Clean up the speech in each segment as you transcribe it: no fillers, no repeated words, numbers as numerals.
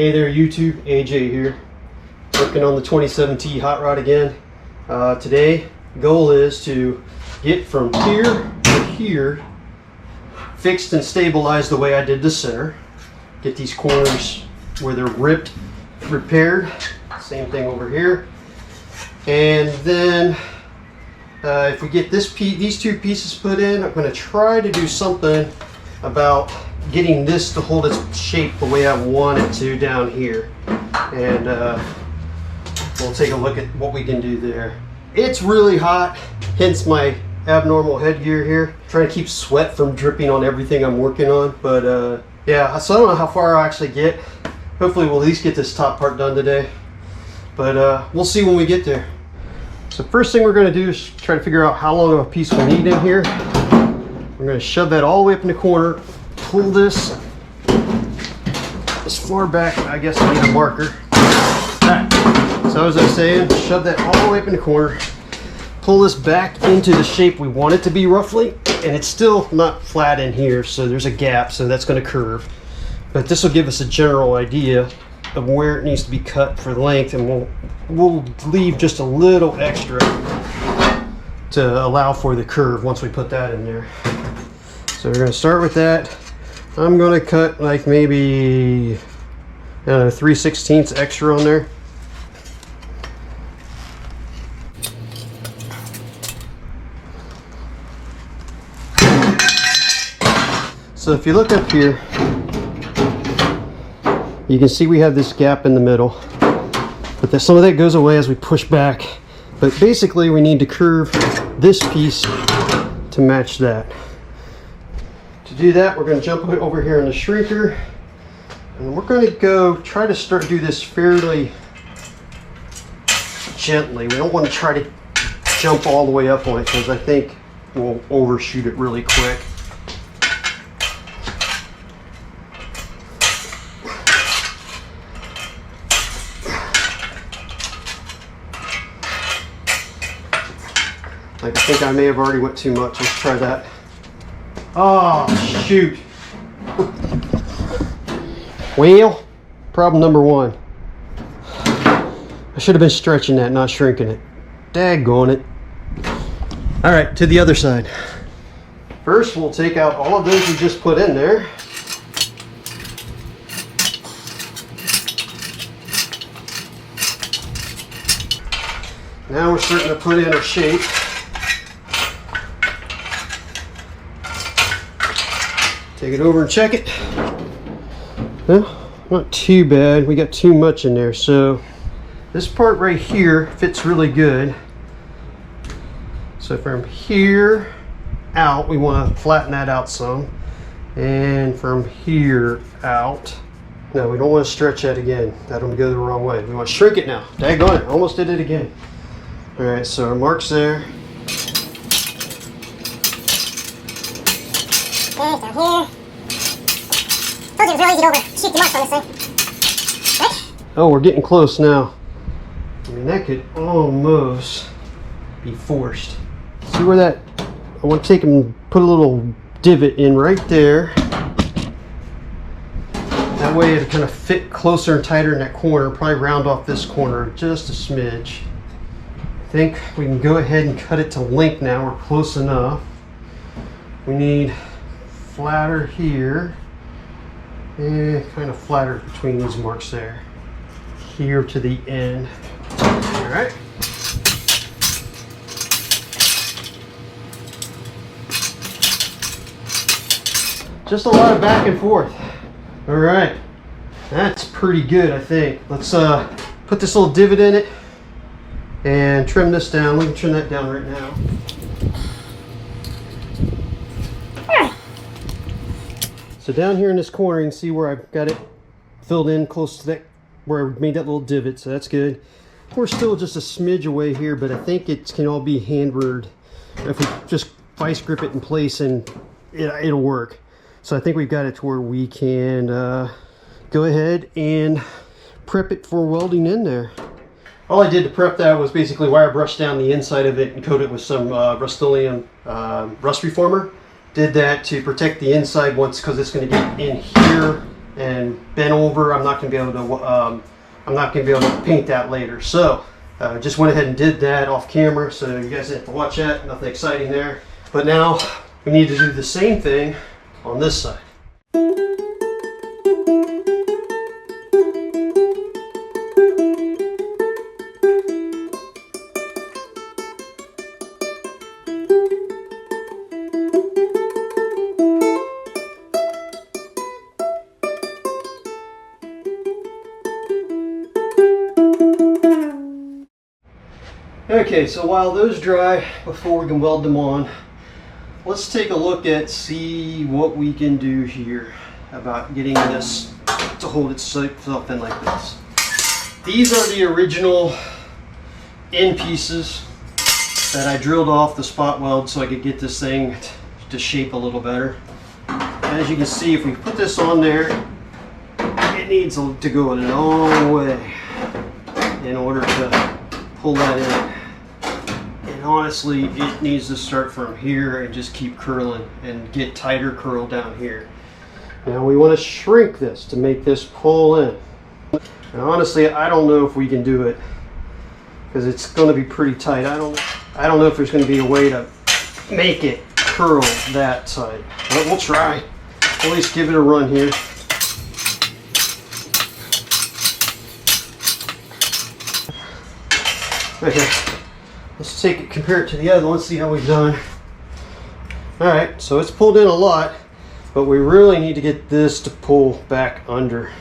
Hey there YouTube, AJ here, working on the 27T hot rod again. Today, goal is to get from here to here fixed and stabilized the way I did the center. Get these corners where they're ripped, repaired. Same thing over here. And then if we get these two pieces put in, I'm going to try to do something about getting this to hold its shape the way I want it to down here. And we'll take a look at what we can do there. It's really hot, hence my abnormal headgear here. Trying to keep sweat from dripping on everything I'm working on. But yeah, so I don't know how far I'll actually get. Hopefully we'll at least get this top part done today. But we'll see when we get there. So first thing we're going to do is try to figure out how long of a piece we need in here. We're going to shove that all the way up in the corner. Pull this as far back, I guess I need a marker. So as I was saying, shove that all the way up in the corner. Pull this back into the shape we want it to be roughly. And it's still not flat in here, so there's a gap, so that's going to curve. But this will give us a general idea of where it needs to be cut for length, and we'll leave just a little extra to allow for the curve once we put that in there. So we're going to start with that. I'm going to cut like maybe 3/16 extra on there. So if you look up here, you can see we have this gap in the middle, but some of that goes away as we push back. But basically we need to curve this piece to match that. To do that, we're going to jump over here in the shrinker, and we're going to try to do this fairly gently. We don't want to try to jump all the way up on it, because I think we'll overshoot it really quick. I think I may have already went too much. Let's try that. Oh, shoot. Well, problem number one. I should have been stretching that, not shrinking it. Daggone it. All right, to the other side. First, we'll take out all of those we just put in there. Now we're starting to put in our shape. Take it over and check it. Well, not too bad. We got too much in there. So this part right here fits really good. So from here out, we want to flatten that out some. And from here out, no, we don't want to stretch that again. That'll go the wrong way. We want to shrink it now. Daggone it, almost did it again. All right, so our mark's there. Okay, down here. Told you it was real easy to overshoot the marks on this thing. Right? Oh, we're getting close now. I mean, that could almost be forced. See where that, I want to take and put a little divot in right there. That way it'll kind of fit closer and tighter in that corner. Probably round off this corner just a smidge. I think we can go ahead and cut it to length now. We're close enough. We need flatter here and kind of flatter between these marks there. Here to the end. All right. Just a lot of back and forth. All right. That's pretty good, I think. Let's put this little divot in it and trim this down. We can trim that down right now. So down here in this corner, you can see where I've got it filled in close to that, where I made that little divot, so that's good. We're still just a smidge away here, but I think it can all be hand-reared. If we just vice grip it in place, and it'll work. So I think we've got it to where we can go ahead and prep it for welding in there. All I did to prep that was basically wire brush down the inside of it and coat it with some Rust-Oleum rust reformer. Did that to protect the inside once, because it's going to get in here and bent over, I'm not going to be able to paint that later. So just went ahead and did that off camera, so you guys didn't have to watch that. Nothing exciting there. But now we need to do the same thing on this side. Okay, so while those dry before we can weld them on, let's take a look at see what we can do here about getting this to hold itself in like this. These are the original end pieces that I drilled off the spot weld so I could get this thing to shape a little better. As you can see, if we put this on there, it needs to go a long way in order to pull that in. And honestly, it needs to start from here and just keep curling and get tighter curl down here. Now we want to shrink this to make this pull in. Now honestly, I don't know if we can do it because it's going to be pretty tight. I don't know if there's going to be a way to make it curl that tight. But we'll try. At least give it a run here. Okay. Let's take it, compare it to the other one, see how we've done. Alright, so it's pulled in a lot, but we really need to get this to pull back under.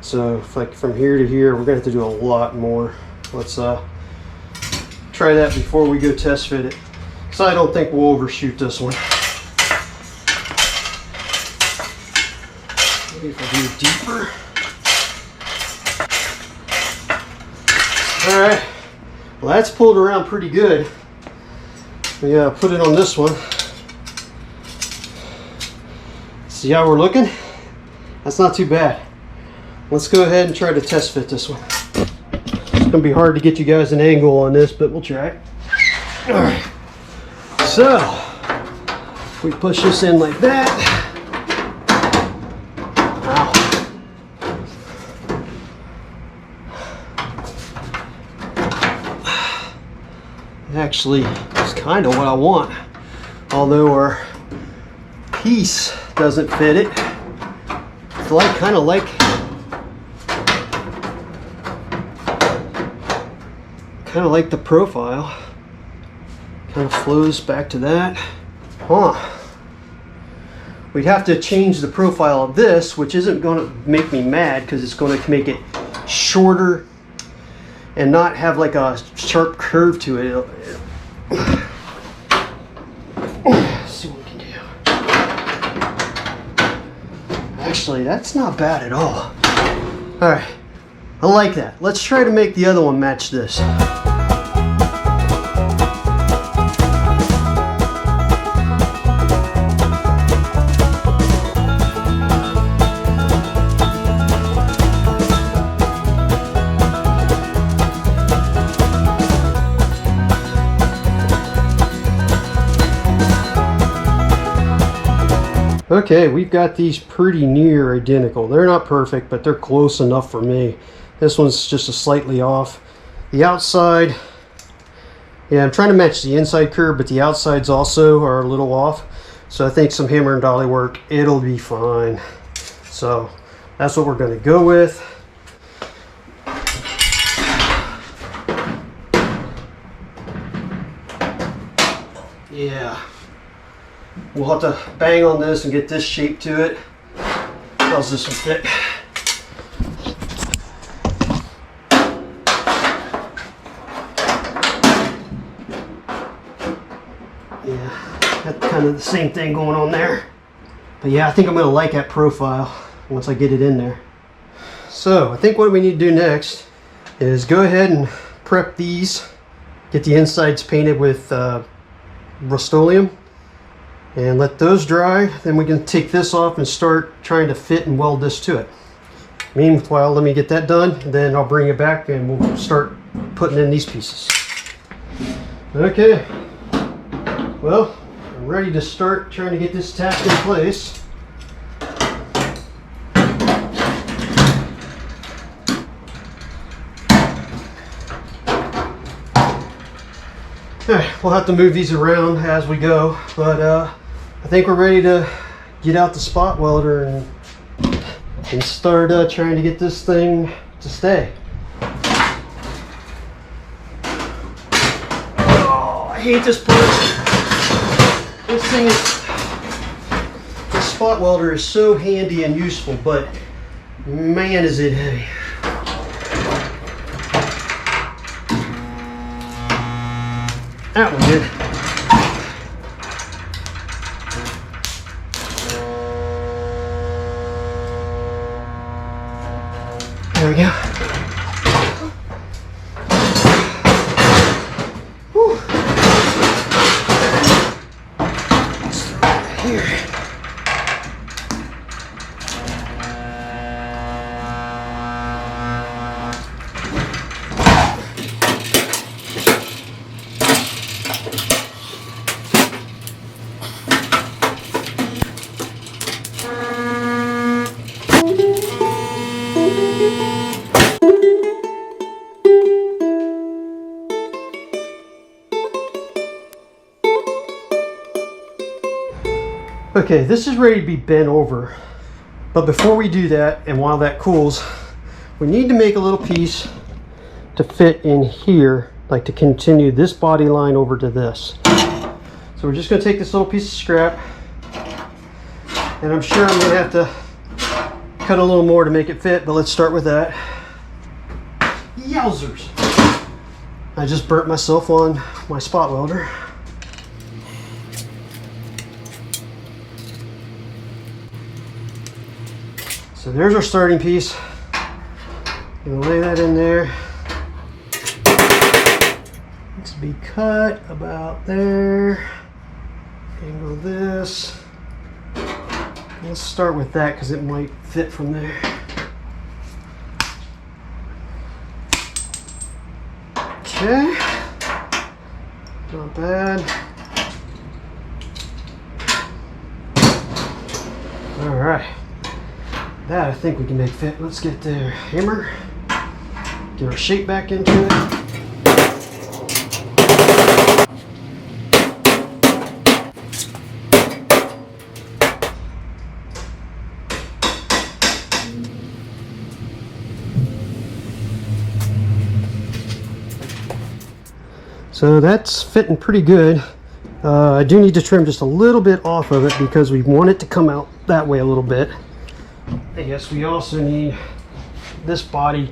So like from here to here, we're going to have to do a lot more. Let's try that before we go test fit it. So I don't think we'll overshoot this one. Maybe if I do deeper. Alright. Well, that's pulled around pretty good. We put it on this one. See how we're looking? That's not too bad. Let's go ahead and try to test fit this one. It's going to be hard to get you guys an angle on this, but we'll try it. Alright. So, if we push this in like that. Actually, it's kind of what I want, although our piece doesn't fit it. It's kind of like the profile kind of flows back to that. We'd have to change the profile of this, which isn't going to make me mad because it's going to make it shorter and not have like a sharp curve to it. Let's see what we can do. Actually, that's not bad at all. Alright, I like that. Let's try to make the other one match this. Okay, we've got these pretty near identical. They're not perfect, but they're close enough for me. This one's just a slightly off. The outside, yeah, I'm trying to match the inside curve, but the outsides also are a little off. So I think some hammer and dolly work, it'll be fine. So that's what we're going to go with. Yeah. We'll have to bang on this and get this shape to it. How's this one fit? Yeah, got kind of the same thing going on there. But yeah, I think I'm going to like that profile once I get it in there. So I think what we need to do next is go ahead and prep these. Get the insides painted with Rust-Oleum. And let those dry, then we can take this off and start trying to fit and weld this to it. Meanwhile, let me get that done, and then I'll bring it back and we'll start putting in these pieces. Okay, well, I'm ready to start trying to get this tacked in place. Alright, we'll have to move these around as we go, but I think we're ready to get out the spot welder and start trying to get this thing to stay. Oh, I hate this part. This thing is, the spot welder is so handy and useful, but man is it heavy. That one did. There we go. Whew. Let's throw that here. Okay, this is ready to be bent over, but before we do that, and while that cools, we need to make a little piece to fit in here, like to continue this body line over to this. So we're just going to take this little piece of scrap, and I'm sure I'm going to have to cut a little more to make it fit, but let's start with that. Yowzers! I just burnt myself on my spot welder. So there's our starting piece. Gonna lay that in there. Needs to be cut about there. Angle this. Let's start with that because it might fit from there. Okay. Not bad. All right. That I think we can make fit. Let's get the hammer, get our shape back into it. So that's fitting pretty good. I do need to trim just a little bit off of it because we want it to come out that way a little bit. I guess we also need this body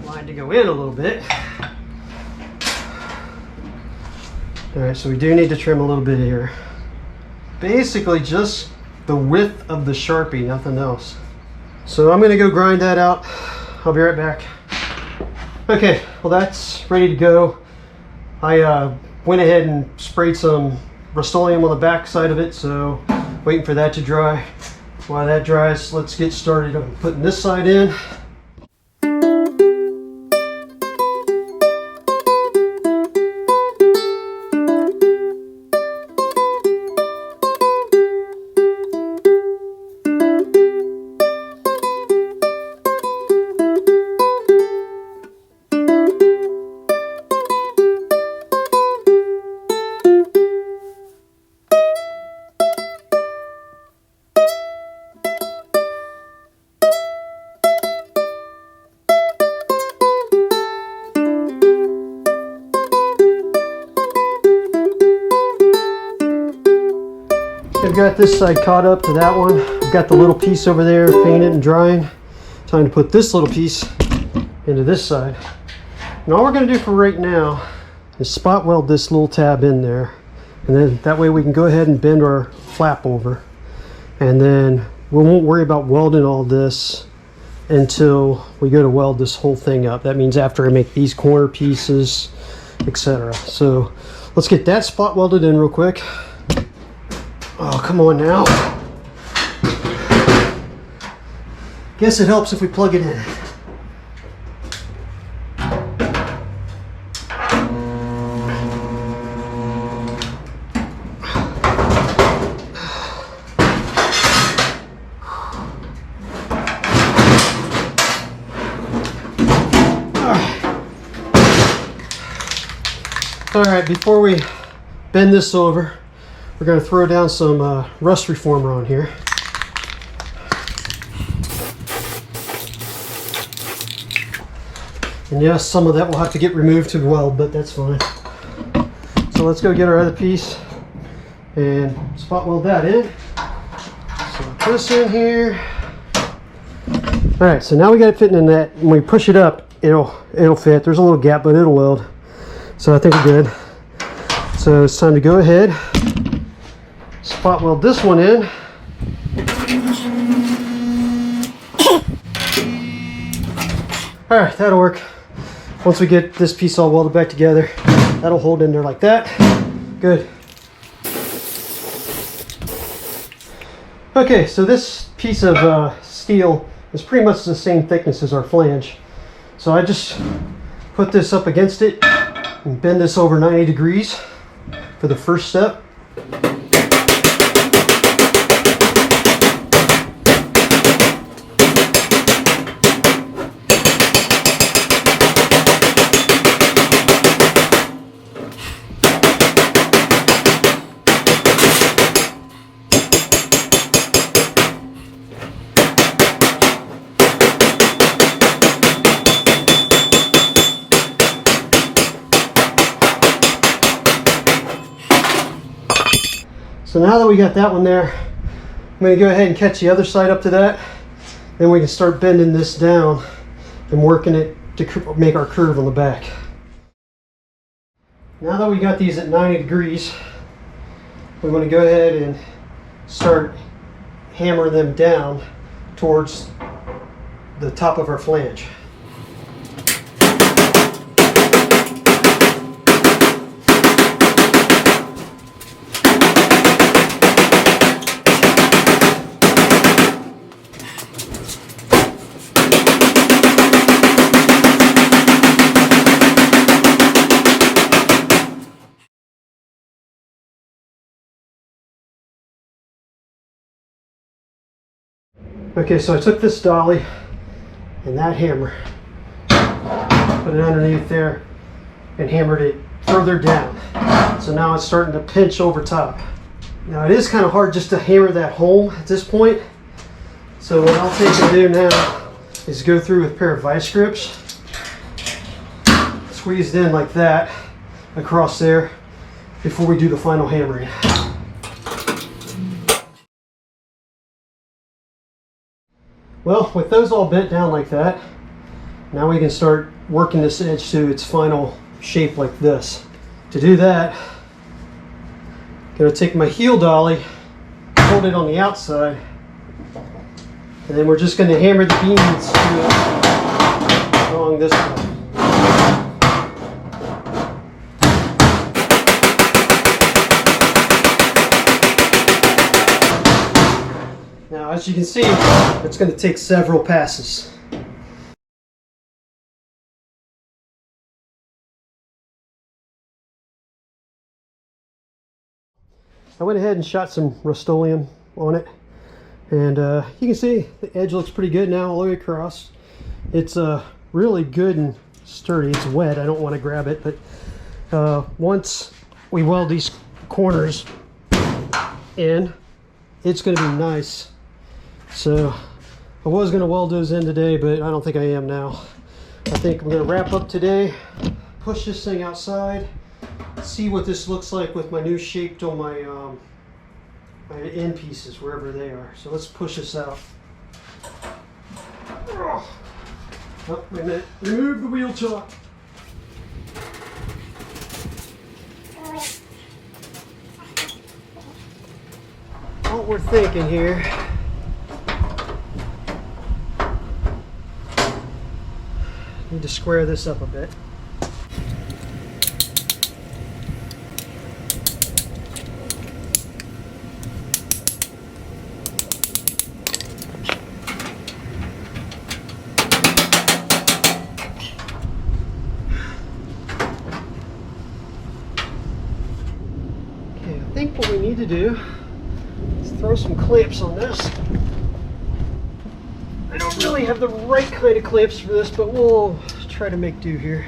line to go in a little bit. Alright, so we do need to trim a little bit here. Basically just the width of the Sharpie, nothing else. So I'm going to go grind that out. I'll be right back. Okay, well that's ready to go. I went ahead and sprayed some Rust-Oleum on the back side of it, so waiting for that to dry. While that dries, let's get started on putting this side in. I've got this side caught up to that one. I've got the little piece over there painted and drying. Time to put this little piece into this side. And all we're going to do for right now is spot weld this little tab in there. And then that way we can go ahead and bend our flap over. And then we won't worry about welding all this until we go to weld this whole thing up. That means after I make these corner pieces, etc. So let's get that spot welded in real quick. Oh, come on now. Guess it helps if we plug it in. All right, before we bend this over, we're going to throw down some rust reformer on here. And yes, some of that will have to get removed to weld, but that's fine. So let's go get our other piece and spot weld that in. So put this in here. All right, so now we got it fitting in that. When we push it up, it'll fit. There's a little gap, but it'll weld. So I think we're good. So it's time to go ahead, spot weld this one in. All right, that'll work. Once we get this piece all welded back together, that'll hold in there like that. Good. Okay, so this piece of steel is pretty much the same thickness as our flange. So I just put this up against it and bend this over 90 degrees for the first step. So now that we got that one there, I'm going to go ahead and catch the other side up to that. Then we can start bending this down and working it to make our curve on the back. Now that we got these at 90 degrees, we want to go ahead and start hammering them down towards the top of our flange. Okay, so I took this dolly and that hammer, put it underneath there, and hammered it further down. So now it's starting to pinch over top. Now it is kind of hard just to hammer that home at this point. So what I'll take and do now is go through with a pair of vice grips, squeezed in like that across there before we do the final hammering. Well, with those all bent down like that, now we can start working this edge to its final shape like this. To do that, I'm going to take my heel dolly, hold it on the outside, and then we're just going to hammer the beams along this way. Now, as you can see, it's going to take several passes. I went ahead and shot some Rust-Oleum on it, and you can see the edge looks pretty good now all the way across. It's really good and sturdy. It's wet. I don't want to grab it, but once we weld these corners in, it's going to be nice. So I was going to weld those in today, but I don't think I am now. I think I'm going to wrap up today, push this thing outside, see what this looks like with my new shape on my my end pieces, wherever they are. So let's push this out. Oh, wait a minute. Remove the wheel chuck. What we're thinking here, need to square this up a bit. Okay, I think what we need to do is throw some clamps on this. I don't really have the right kind of clamps for this, but we'll try to make do here.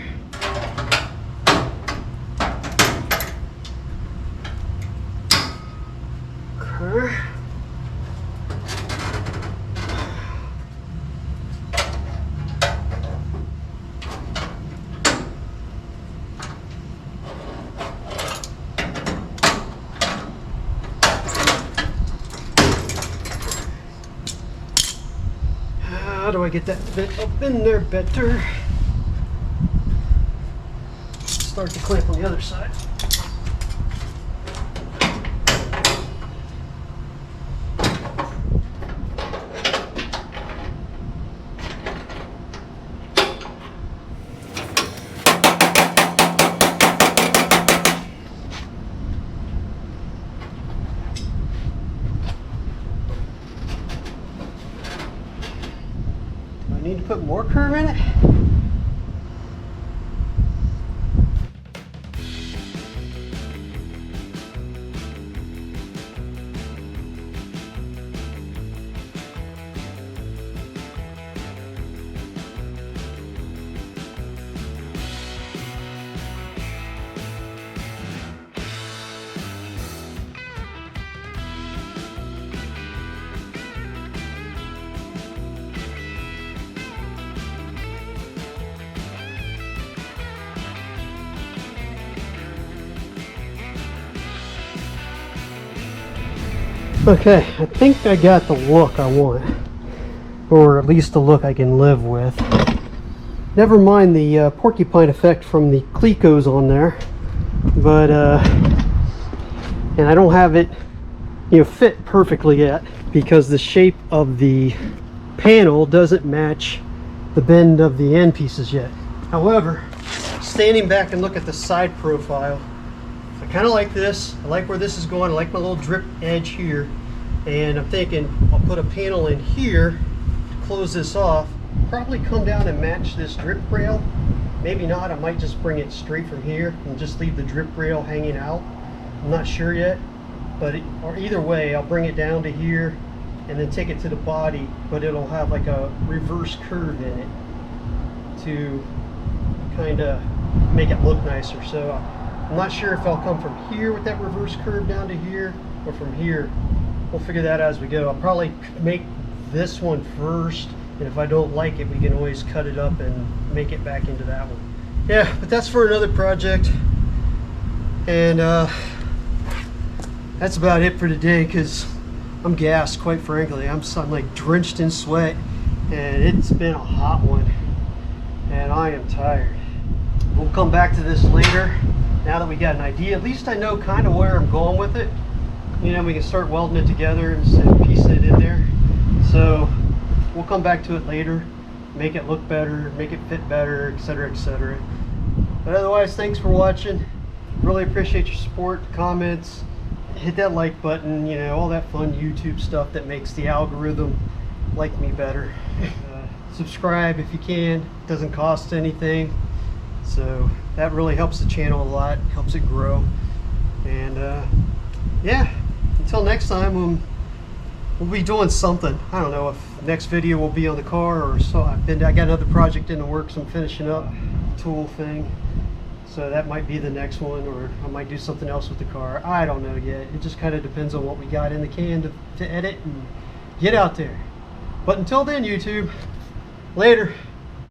How do I get that bit up in there better? Start the clamp on the other side. Do I need to put more curve in it? Okay, I think I got the look I want, or at least the look I can live with. Never mind the porcupine effect from the Clecos on there, but and I don't have it, fit perfectly yet because the shape of the panel doesn't match the bend of the end pieces yet. However, standing back and look at the side profile, I kind of like this. I like where this is going. I like my little drip edge here. And I'm thinking I'll put a panel in here to close this off. Probably come down and match this drip rail. Maybe not. I might just bring it straight from here and just leave the drip rail hanging out. I'm not sure yet. But or either way, I'll bring it down to here and then take it to the body. But it'll have like a reverse curve in it to kind of make it look nicer. So I'm not sure if I'll come from here with that reverse curve down to here or from here. We'll figure that out as we go. I'll probably make this one first, and if I don't like it, we can always cut it up and make it back into that one. Yeah, but that's for another project. And that's about it for today, because I'm gassed, quite frankly. I'm like drenched in sweat, and it's been a hot one, and I am tired. We'll come back to this later, now that we got an idea. At least I know kind of where I'm going with it. We can start welding it together and piecing it in there. So we'll come back to it later, make it look better, make it fit better, etc., etc. But otherwise, thanks for watching. Really appreciate your support, comments, hit that like button, all that fun YouTube stuff that makes the algorithm like me better. Subscribe if you can. It doesn't cost anything. So that really helps the channel a lot, helps it grow. And yeah, until next time, we'll be doing something. I don't know if next video will be on the car or so. I got another project in the works I'm finishing up, tool thing. So that might be the next one, or I might do something else with the car. I don't know yet. It just kind of depends on what we got in the can to edit and get out there. But until then, YouTube, later.